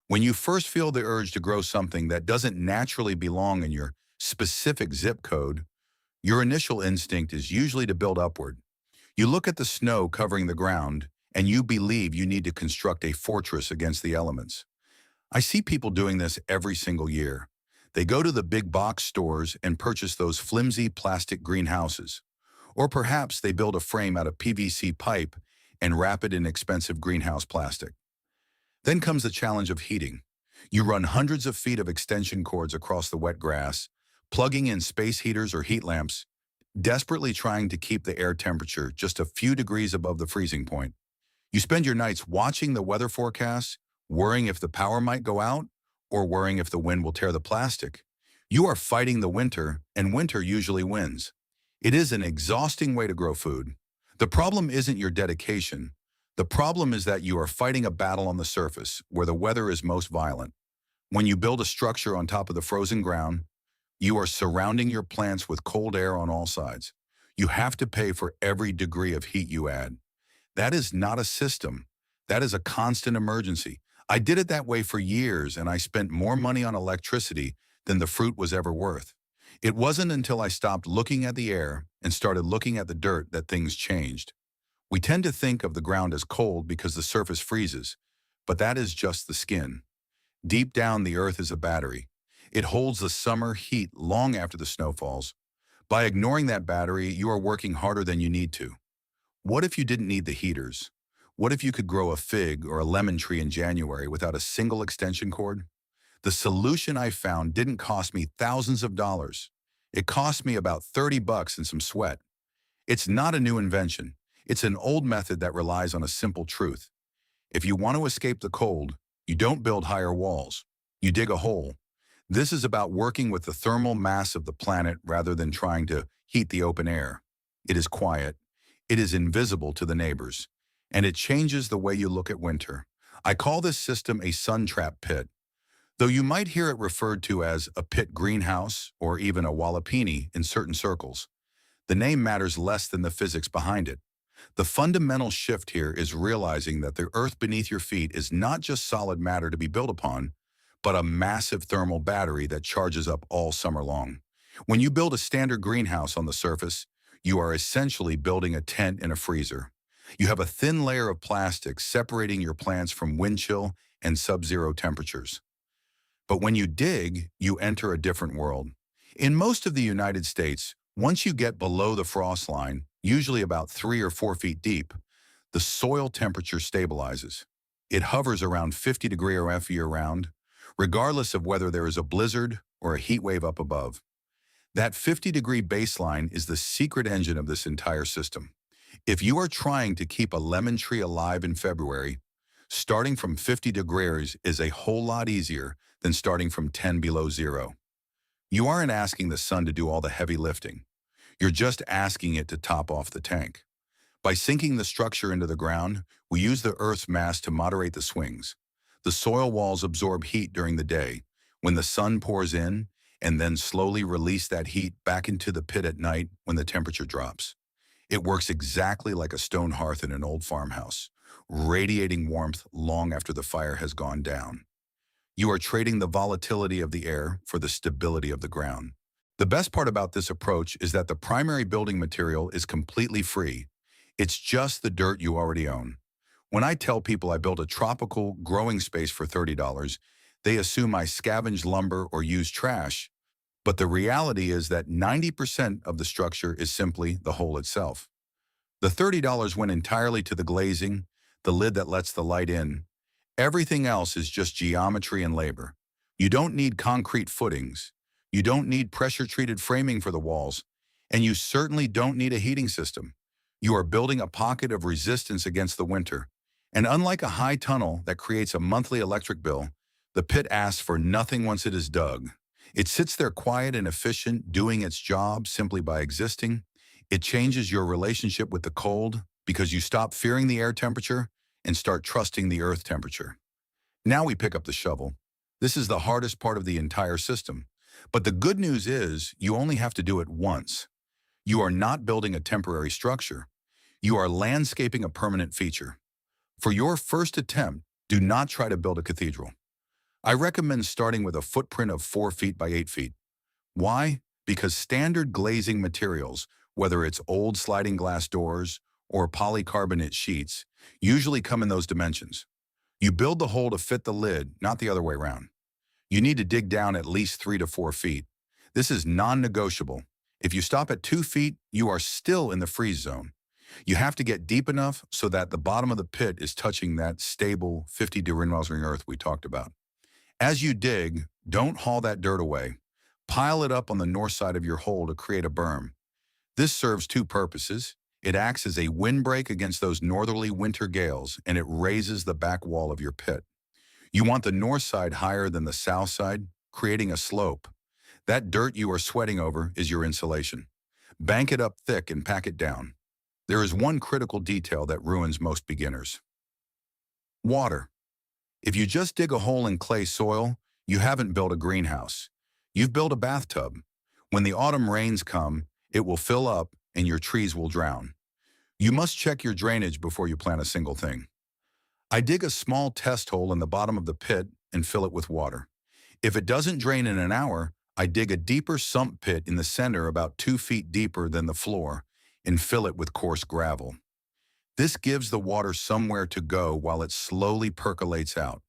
When you first feel the urge to grow something that doesn't naturally belong in your specific zip code, your initial instinct is usually to build upward. You look at the snow covering the ground, and you believe you need to construct a fortress against the elements. I see people doing this every single year. They go to the big box stores and purchase those flimsy plastic greenhouses. Or perhaps they build a frame out of PVC pipe and wrap it in expensive greenhouse plastic. Then comes the challenge of heating. You run hundreds of feet of extension cords across the wet grass, plugging in space heaters or heat lamps, desperately trying to keep the air temperature just a few degrees above the freezing point. You spend your nights watching the weather forecasts, worrying if the power might go out, or worrying if the wind will tear the plastic. You are fighting the winter, and winter usually wins. It is an exhausting way to grow food. The problem isn't your dedication. The problem is that you are fighting a battle on the surface, where the weather is most violent. When you build a structure on top of the frozen ground, you are surrounding your plants with cold air on all sides. You have to pay for every degree of heat you add. That is not a system. That is a constant emergency. I did it that way for years, and I spent more money on electricity than the fruit was ever worth. It wasn't until I stopped looking at the air and started looking at the dirt that things changed. We tend to think of the ground as cold because the surface freezes, but that is just the skin. Deep down, the earth is a battery. It holds the summer heat long after the snow falls. By ignoring that battery, you are working harder than you need to. What if you didn't need the heaters? What if you could grow a fig or a lemon tree in January without a single extension cord? The solution I found didn't cost me thousands of dollars. It cost me about 30 bucks and some sweat. It's not a new invention. It's an old method that relies on a simple truth. If you want to escape the cold, you don't build higher walls. You dig a hole. This is about working with the thermal mass of the planet rather than trying to heat the open air. It is quiet. It is invisible to the neighbors. And it changes the way you look at winter. I call this system a sun trap pit. Though you might hear it referred to as a pit greenhouse or even a wallapini in certain circles, the name matters less than the physics behind it. The fundamental shift here is realizing that the earth beneath your feet is not just solid matter to be built upon, but a massive thermal battery that charges up all summer long. When you build a standard greenhouse on the surface, you are essentially building a tent in a freezer. You have a thin layer of plastic separating your plants from wind chill and sub-zero temperatures. But when you dig, you enter a different world. In most of the United States, once you get below the frost line, usually about 3 or 4 feet deep, the soil temperature stabilizes. It hovers around 50 degrees F year-round, regardless of whether there is a blizzard or a heat wave up above. That 50-degree baseline is the secret engine of this entire system. If you are trying to keep a lemon tree alive in February, starting from 50 degrees is a whole lot easier than starting from 10 below zero. You aren't asking the sun to do all the heavy lifting. You're just asking it to top off the tank. By sinking the structure into the ground, we use the Earth's mass to moderate the swings. The soil walls absorb heat during the day, when the sun pours in, and then slowly release that heat back into the pit at night when the temperature drops. It works exactly like a stone hearth in an old farmhouse, radiating warmth long after the fire has gone down. You are trading the volatility of the air for the stability of the ground. The best part about this approach is that the primary building material is completely free. It's just the dirt you already own. When I tell people I built a tropical growing space for $30, they assume I scavenge lumber or use trash. But the reality is that 90% of the structure is simply the hole itself. The $30 went entirely to the glazing, the lid that lets the light in. Everything else is just geometry and labor. You don't need concrete footings. You don't need pressure-treated framing for the walls. And you certainly don't need a heating system. You are building a pocket of resistance against the winter. And unlike a high tunnel that creates a monthly electric bill, the pit asks for nothing once it is dug. It sits there quiet and efficient, doing its job simply by existing. It changes your relationship with the cold because you stop fearing the air temperature and start trusting the earth temperature. Now we pick up the shovel. This is the hardest part of the entire system. But the good news is you only have to do it once. You are not building a temporary structure. You are landscaping a permanent feature. For your first attempt, do not try to build a cathedral. I recommend starting with a footprint of 4 feet by 8 feet. Why? Because standard glazing materials, whether it's old sliding glass doors or polycarbonate sheets, usually come in those dimensions. You build the hole to fit the lid, not the other way around. You need to dig down at least 3 to 4 feet. This is non-negotiable. If you stop at 2 feet, you are still in the freeze zone. You have to get deep enough so that the bottom of the pit is touching that stable 50-degree ring earth we talked about. As you dig, don't haul that dirt away. Pile it up on the north side of your hole to create a berm. This serves two purposes. It acts as a windbreak against those northerly winter gales, and it raises the back wall of your pit. You want the north side higher than the south side, creating a slope. That dirt you are sweating over is your insulation. Bank it up thick and pack it down. There is one critical detail that ruins most beginners. Water. If you just dig a hole in clay soil, you haven't built a greenhouse. You've built a bathtub. When the autumn rains come, it will fill up and your trees will drown. You must check your drainage before you plant a single thing. I dig a small test hole in the bottom of the pit and fill it with water. If it doesn't drain in an hour, I dig a deeper sump pit in the center about 2 feet deeper than the floor and fill it with coarse gravel. This gives the water somewhere to go while it slowly percolates out.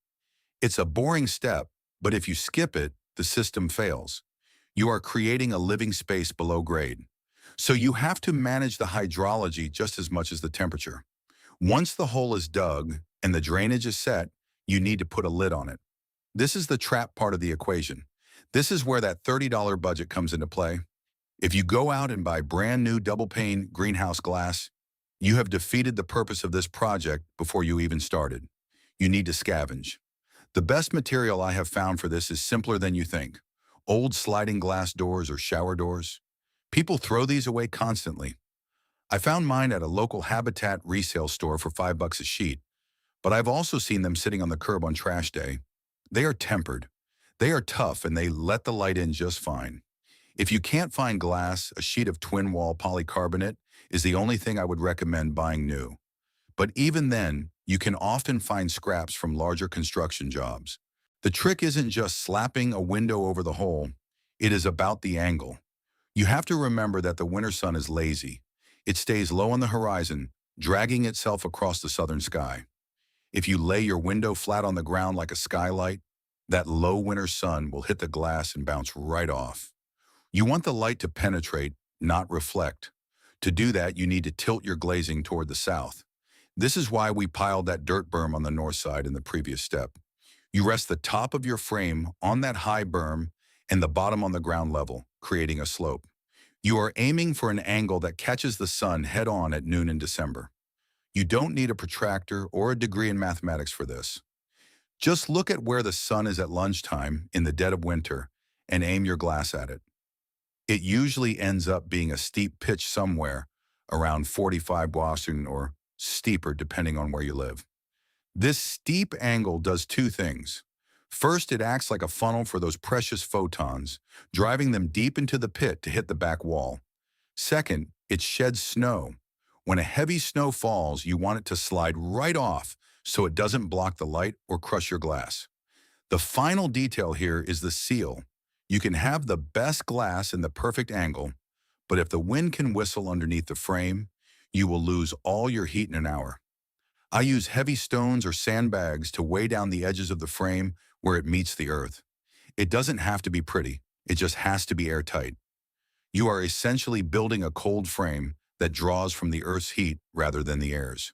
It's a boring step, but if you skip it, the system fails. You are creating a living space below grade. So you have to manage the hydrology just as much as the temperature. Once the hole is dug and the drainage is set, you need to put a lid on it. This is the trap part of the equation. This is where that $30 budget comes into play. If you go out and buy brand new double pane greenhouse glass, you have defeated the purpose of this project before you even started. You need to scavenge. The best material I have found for this is simpler than you think. Old sliding glass doors or shower doors. People throw these away constantly. I found mine at a local Habitat resale store for $5 a sheet, but I've also seen them sitting on the curb on trash day. They are tempered. They are tough and they let the light in just fine. If you can't find glass, a sheet of twin wall polycarbonate is the only thing I would recommend buying new. But even then, you can often find scraps from larger construction jobs. The trick isn't just slapping a window over the hole. It is about the angle. You have to remember that the winter sun is lazy. It stays low on the horizon, dragging itself across the southern sky. If you lay your window flat on the ground like a skylight, that low winter sun will hit the glass and bounce right off. You want the light to penetrate, not reflect. To do that, you need to tilt your glazing toward the south. This is why we piled that dirt berm on the north side in the previous step. You rest the top of your frame on that high berm and the bottom on the ground level, creating a slope. You are aiming for an angle that catches the sun head-on at noon in December. You don't need a protractor or a degree in mathematics for this. Just look at where the sun is at lunchtime in the dead of winter and aim your glass at it. It usually ends up being a steep pitch somewhere around 45 Boston or steeper depending on where you live. This steep angle does two things. First, it acts like a funnel for those precious photons, driving them deep into the pit to hit the back wall. Second, it sheds snow. When a heavy snow falls, you want it to slide right off so it doesn't block the light or crush your glass. The final detail here is the seal. You can have the best glass in the perfect angle, but if the wind can whistle underneath the frame, you will lose all your heat in an hour. I use heavy stones or sandbags to weigh down the edges of the frame where it meets the earth. It doesn't have to be pretty, it just has to be airtight. You are essentially building a cold frame that draws from the earth's heat rather than the air's.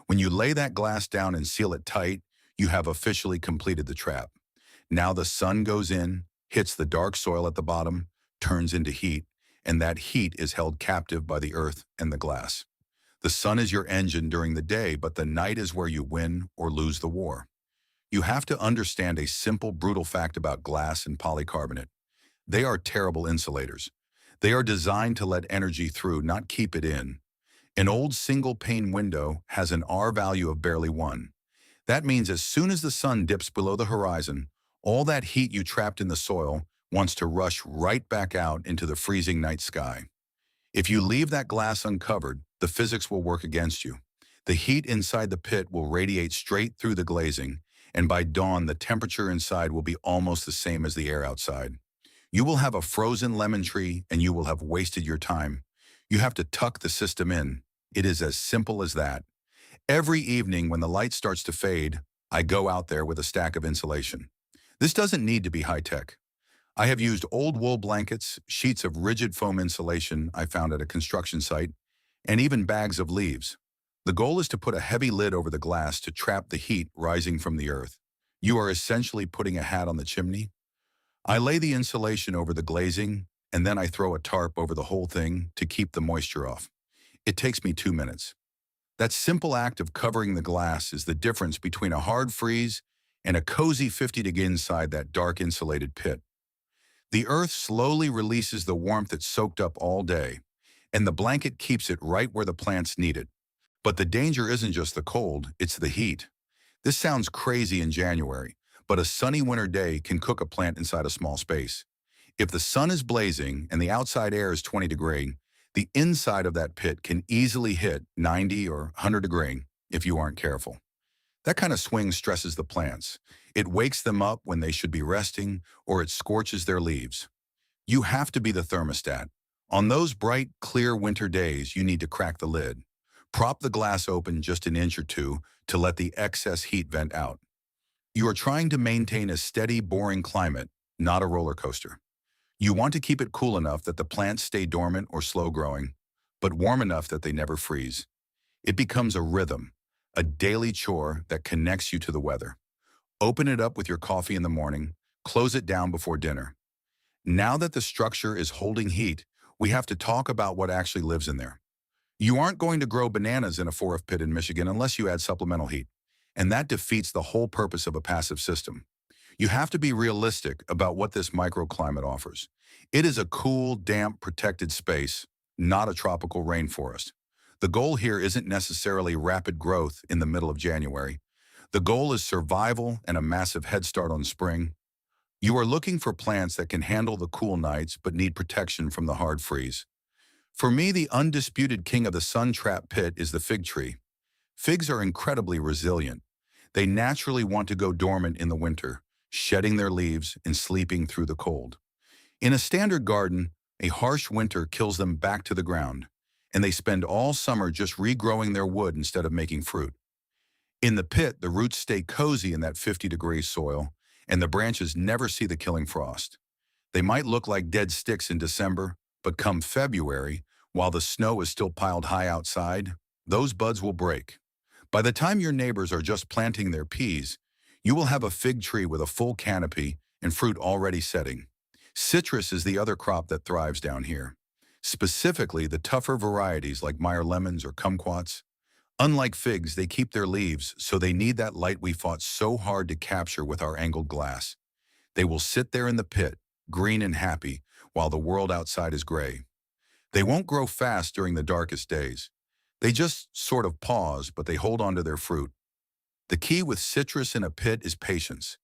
When you lay that glass down and seal it tight, you have officially completed the trap. Now the sun goes in, hits the dark soil at the bottom, turns into heat, and that heat is held captive by the earth and the glass. The sun is your engine during the day, but the night is where you win or lose the war. You have to understand a simple, brutal fact about glass and polycarbonate. They are terrible insulators. They are designed to let energy through, not keep it in. An old single-pane window has an R value of barely 1. That means as soon as the sun dips below the horizon, all that heat you trapped in the soil wants to rush right back out into the freezing night sky. If you leave that glass uncovered, the physics will work against you. The heat inside the pit will radiate straight through the glazing, and by dawn, the temperature inside will be almost the same as the air outside. You will have a frozen lemon tree and you will have wasted your time. You have to tuck the system in. It is as simple as that. Every evening when the light starts to fade, I go out there with a stack of insulation. This doesn't need to be high-tech. I have used old wool blankets, sheets of rigid foam insulation I found at a construction site, and even bags of leaves. The goal is to put a heavy lid over the glass to trap the heat rising from the earth. You are essentially putting a hat on the chimney. I lay the insulation over the glazing, and then I throw a tarp over the whole thing to keep the moisture off. It takes me 2 minutes. That simple act of covering the glass is the difference between a hard freeze and a cozy 50 degree inside that dark insulated pit. The earth slowly releases the warmth it soaked up all day, and the blanket keeps it right where the plants need it. But the danger isn't just the cold, it's the heat. This sounds crazy in January, but a sunny winter day can cook a plant inside a small space. If the sun is blazing and the outside air is 20 degrees, the inside of that pit can easily hit 90 or 100 degrees if you aren't careful. That kind of swing stresses the plants. It wakes them up when they should be resting, or it scorches their leaves. You have to be the thermostat. On those bright, clear winter days, you need to crack the lid. Prop the glass open just an inch or two to let the excess heat vent out. You are trying to maintain a steady, boring climate, not a roller coaster. You want to keep it cool enough that the plants stay dormant or slow growing, but warm enough that they never freeze. It becomes a rhythm, a daily chore that connects you to the weather. Open it up with your coffee in the morning, close it down before dinner. Now that the structure is holding heat, we have to talk about what actually lives in there. You aren't going to grow bananas in a forest pit in Michigan unless you add supplemental heat, and that defeats the whole purpose of a passive system. You have to be realistic about what this microclimate offers. It is a cool, damp, protected space, not a tropical rainforest. The goal here isn't necessarily rapid growth in the middle of January. The goal is survival and a massive head start on spring. You are looking for plants that can handle the cool nights but need protection from the hard freeze. For me, the undisputed king of the sun-trapped pit is the fig tree. Figs are incredibly resilient. They naturally want to go dormant in the winter, shedding their leaves and sleeping through the cold. In a standard garden, a harsh winter kills them back to the ground, and they spend all summer just regrowing their wood instead of making fruit. In the pit, the roots stay cozy in that 50-degree soil, and the branches never see the killing frost. They might look like dead sticks in December, but come February, while the snow is still piled high outside, those buds will break. By the time your neighbors are just planting their peas, you will have a fig tree with a full canopy and fruit already setting. Citrus is the other crop that thrives down here. Specifically, the tougher varieties like Meyer lemons or kumquats. Unlike figs, they keep their leaves, so they need that light we fought so hard to capture with our angled glass. They will sit there in the pit, green and happy, while the world outside is gray. They won't grow fast during the darkest days. They just sort of pause, but they hold on to their fruit. The key with citrus in a pit is patience.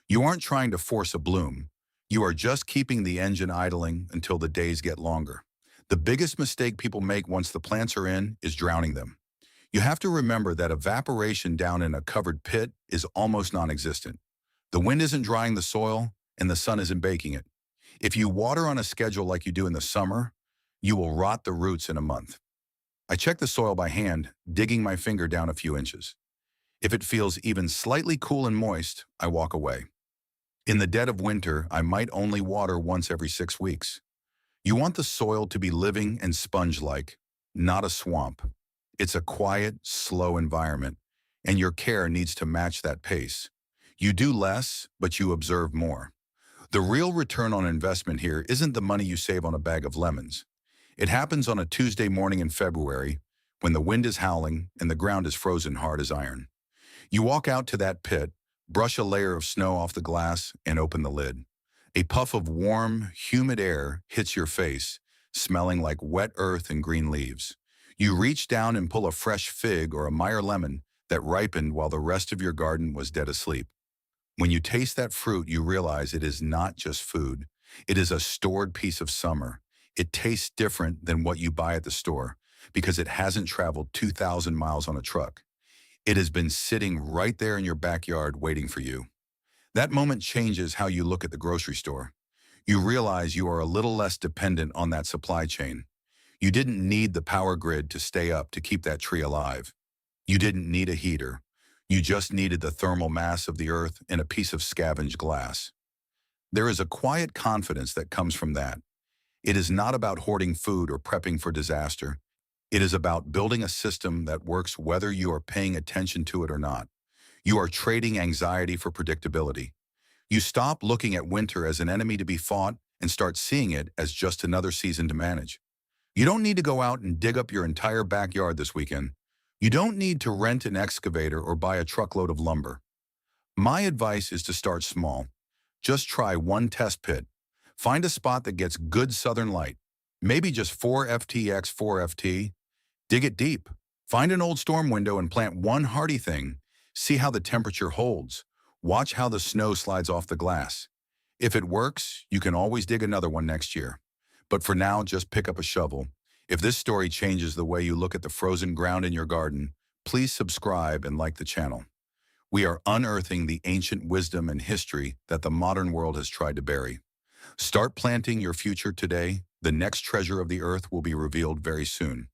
You aren't trying to force a bloom. You are just keeping the engine idling until the days get longer. The biggest mistake people make once the plants are in is drowning them. You have to remember that evaporation down in a covered pit is almost non-existent. The wind isn't drying the soil, and the sun isn't baking it. If you water on a schedule like you do in the summer, you will rot the roots in a month. I check the soil by hand, digging my finger down a few inches. If it feels even slightly cool and moist, I walk away. In the dead of winter, I might only water once every 6 weeks. You want the soil to be living and sponge-like, not a swamp. It's a quiet, slow environment, and your care needs to match that pace. You do less, but you observe more. The real return on investment here isn't the money you save on a bag of lemons. It happens on a Tuesday morning in February, when the wind is howling and the ground is frozen hard as iron. You walk out to that pit, brush a layer of snow off the glass, and open the lid. A puff of warm, humid air hits your face, smelling like wet earth and green leaves. You reach down and pull a fresh fig or a Meyer lemon that ripened while the rest of your garden was dead asleep. When you taste that fruit, you realize it is not just food. It is a stored piece of summer. It tastes different than what you buy at the store because it hasn't traveled 2,000 miles on a truck. It has been sitting right there in your backyard waiting for you. That moment changes how you look at the grocery store. You realize you are a little less dependent on that supply chain. You didn't need the power grid to stay up to keep that tree alive. You didn't need a heater. You just needed the thermal mass of the earth in a piece of scavenged glass. There is a quiet confidence that comes from that. It is not about hoarding food or prepping for disaster. It is about building a system that works whether you are paying attention to it or not. You are trading anxiety for predictability. You stop looking at winter as an enemy to be fought and start seeing it as just another season to manage. You don't need to go out and dig up your entire backyard this weekend. You don't need to rent an excavator or buy a truckload of lumber. My advice is to start small. Just try one test pit. Find a spot that gets good southern light. Maybe just 4 FT x 4 FT. Dig it deep. Find an old storm window and plant one hardy thing. See how the temperature holds. Watch how the snow slides off the glass. If it works, you can always dig another one next year. But for now, just pick up a shovel. If this story changes the way you look at the frozen ground in your garden, please subscribe and like the channel. We are unearthing the ancient wisdom and history that the modern world has tried to bury. Start planting your future today. The next treasure of the earth will be revealed very soon.